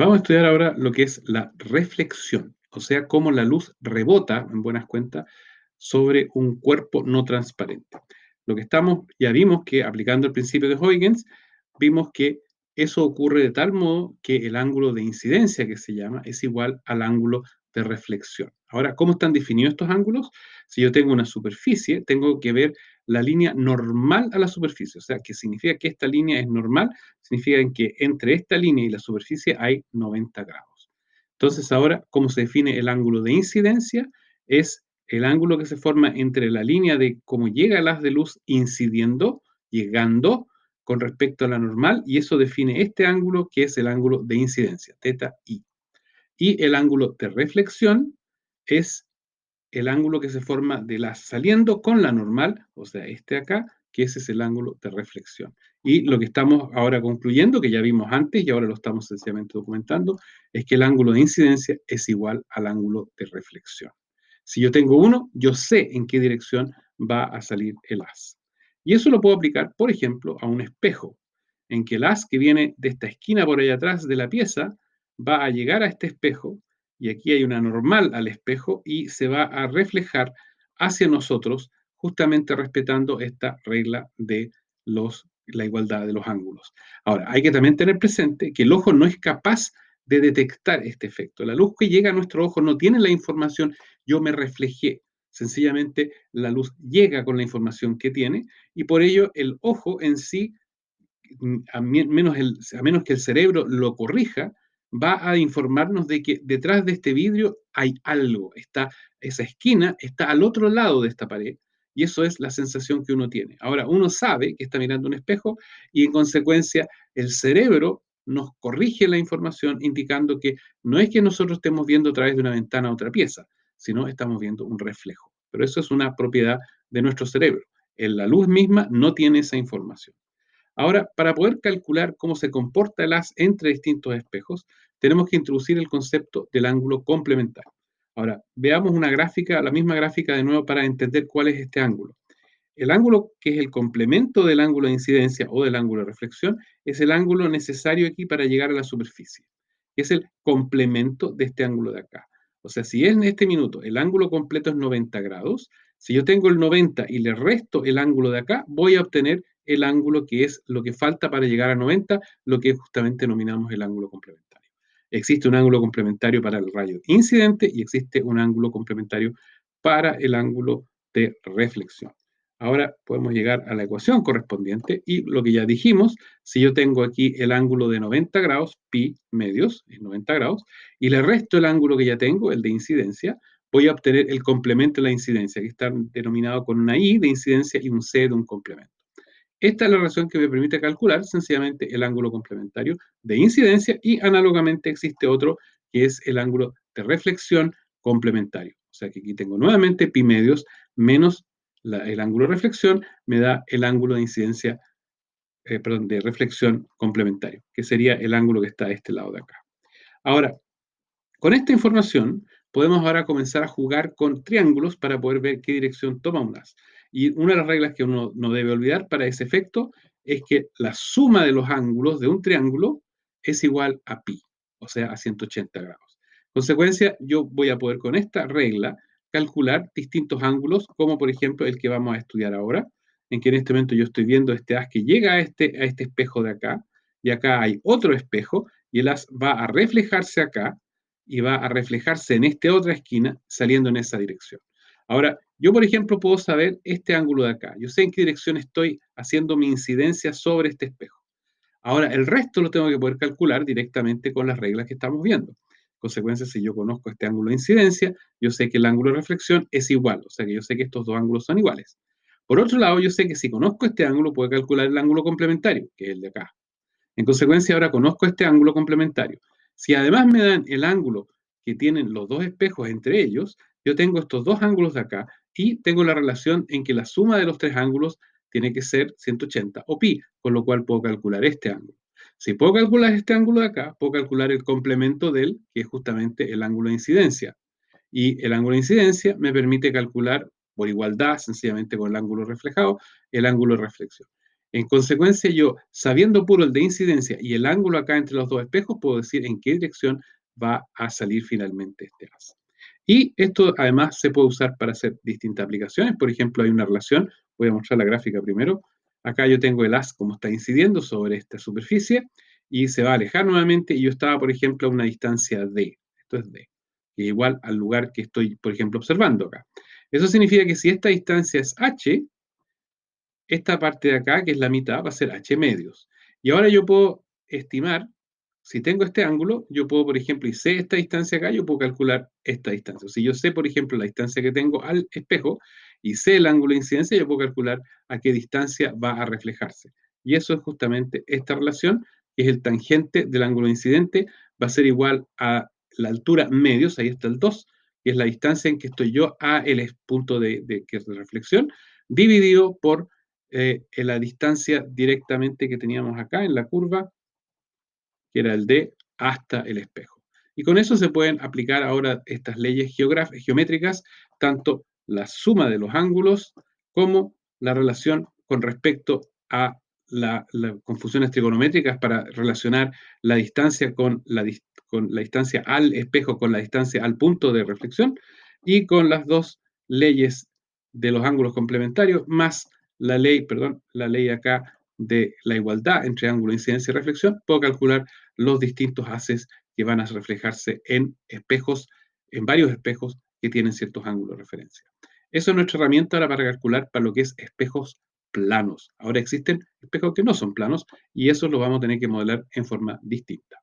Vamos a estudiar ahora lo que es la reflexión, o sea, cómo la luz rebota, en buenas cuentas, sobre un cuerpo no transparente. Lo que ya vimos que aplicando el principio de Huygens, vimos que eso ocurre de tal modo que el ángulo de incidencia, que se llama, es igual al ángulo de reflexión. Ahora, ¿cómo están definidos estos ángulos? Si yo tengo una superficie, tengo que ver la línea normal a la superficie, o sea, que significa que esta línea es normal, significa que entre esta línea y la superficie hay 90 grados. Entonces, ahora, ¿cómo se define el ángulo de incidencia? Es el ángulo que se forma entre la línea de cómo llega el haz de luz incidiendo, llegando, con respecto a la normal, y eso define este ángulo que es el ángulo de incidencia, teta i. Y el ángulo de reflexión es el ángulo que se forma de la saliendo con la normal, o sea, este acá, que ese es el ángulo de reflexión. Y lo que estamos ahora concluyendo, que ya vimos antes y ahora lo estamos sencillamente documentando, es que el ángulo de incidencia es igual al ángulo de reflexión. Si yo tengo uno, yo sé en qué dirección va a salir el haz. Y eso lo puedo aplicar, por ejemplo, a un espejo, en que el haz que viene de esta esquina por allá atrás de la pieza va a llegar a este espejo, y aquí hay una normal al espejo y se va a reflejar hacia nosotros, justamente respetando esta regla de la igualdad de los ángulos. Ahora, hay que también tener presente que el ojo no es capaz de detectar este efecto. La luz que llega a nuestro ojo no tiene la información, yo me reflejé. Sencillamente la luz llega con la información que tiene y por ello el ojo en sí, a menos que el cerebro lo corrija, va a informarnos de que detrás de este vidrio hay algo, esa esquina está al otro lado de esta pared, y eso es la sensación que uno tiene. Ahora, uno sabe que está mirando un espejo y en consecuencia el cerebro nos corrige la información indicando que no es que nosotros estemos viendo a través de una ventana a otra pieza, sino estamos viendo un reflejo. Pero eso es una propiedad de nuestro cerebro. En la luz misma no tiene esa información. Ahora, para poder calcular cómo se comporta el haz entre distintos espejos, tenemos que introducir el concepto del ángulo complementario. Ahora, veamos una gráfica, la misma gráfica de nuevo para entender cuál es este ángulo. El ángulo que es el complemento del ángulo de incidencia o del ángulo de reflexión es el ángulo necesario aquí para llegar a la superficie. Es el complemento de este ángulo de acá. O sea, si en este minuto el ángulo completo es 90 grados, si yo tengo el 90 y le resto el ángulo de acá, voy a obtener el ángulo que es lo que falta para llegar a 90, lo que justamente denominamos el ángulo complementario. Existe un ángulo complementario para el rayo incidente y existe un ángulo complementario para el ángulo de reflexión. Ahora podemos llegar a la ecuación correspondiente y lo que ya dijimos, si yo tengo aquí el ángulo de 90 grados, pi medios, es 90 grados, y le resto el ángulo que ya tengo, el de incidencia, voy a obtener el complemento de la incidencia, que está denominado con una i de incidencia y un c de un complemento. Esta es la relación que me permite calcular sencillamente el ángulo complementario de incidencia y análogamente existe otro que es el ángulo de reflexión complementario. O sea que aquí tengo nuevamente pi medios menos el ángulo de reflexión me da el ángulo de incidencia, perdón, de reflexión complementario, que sería el ángulo que está a este lado de acá. Ahora, con esta información, podemos ahora comenzar a jugar con triángulos para poder ver qué dirección toma un haz. Y una de las reglas que uno no debe olvidar para ese efecto es que la suma de los ángulos de un triángulo es igual a pi, o sea, a 180 grados. En consecuencia, yo voy a poder con esta regla calcular distintos ángulos, como por ejemplo el que vamos a estudiar ahora, en que en este momento yo estoy viendo este haz que llega a este espejo de acá, y acá hay otro espejo, y el haz va a reflejarse acá, y va a reflejarse en esta otra esquina saliendo en esa dirección. Ahora, yo por ejemplo puedo saber este ángulo de acá. Yo sé en qué dirección estoy haciendo mi incidencia sobre este espejo. Ahora, el resto lo tengo que poder calcular directamente con las reglas que estamos viendo. En consecuencia, si yo conozco este ángulo de incidencia, yo sé que el ángulo de reflexión es igual, o sea que yo sé que estos dos ángulos son iguales. Por otro lado, yo sé que si conozco este ángulo, puedo calcular el ángulo complementario, que es el de acá. En consecuencia, ahora conozco este ángulo complementario. Si además me dan el ángulo que tienen los dos espejos entre ellos, yo tengo estos dos ángulos de acá y tengo la relación en que la suma de los tres ángulos tiene que ser 180 o pi, con lo cual puedo calcular este ángulo. Si puedo calcular este ángulo de acá, puedo calcular el complemento de él, que es justamente el ángulo de incidencia. Y el ángulo de incidencia me permite calcular por igualdad, sencillamente con el ángulo reflejado, el ángulo de reflexión. En consecuencia, yo, sabiendo puro el de incidencia y el ángulo acá entre los dos espejos, puedo decir en qué dirección va a salir finalmente este haz. Y esto además se puede usar para hacer distintas aplicaciones. Por ejemplo, hay una relación, voy a mostrar la gráfica primero. Acá yo tengo el haz como está incidiendo sobre esta superficie y se va a alejar nuevamente y yo estaba, por ejemplo, a una distancia D. Esto es D, que es igual al lugar que estoy, por ejemplo, observando acá. Eso significa que si esta distancia es H, esta parte de acá, que es la mitad, va a ser H medios. Y ahora yo puedo estimar, si tengo este ángulo, yo puedo, por ejemplo, y sé esta distancia acá, yo puedo calcular esta distancia. Si yo sé, por ejemplo, la distancia que tengo al espejo y sé el ángulo de incidencia, yo puedo calcular a qué distancia va a reflejarse. Y eso es justamente esta relación, que es el tangente del ángulo incidente, va a ser igual a la altura medios, ahí está el 2, que es la distancia en que estoy yo a el punto de reflexión, dividido por en la distancia directamente que teníamos acá en la curva, que era el D, hasta el espejo. Y con eso se pueden aplicar ahora estas leyes geométricas, tanto la suma de los ángulos como la relación con respecto a con funciones trigonométricas para relacionar la distancia con con la distancia al espejo, con la distancia al punto de reflexión, y con las dos leyes de los ángulos complementarios, más la ley, perdón, la ley acá de la igualdad entre ángulo, incidencia y reflexión, puedo calcular los distintos haces que van a reflejarse en espejos, en varios espejos que tienen ciertos ángulos de referencia. Eso es nuestra herramienta ahora para calcular para lo que es espejos planos. Ahora existen espejos que no son planos y eso lo vamos a tener que modelar en forma distinta.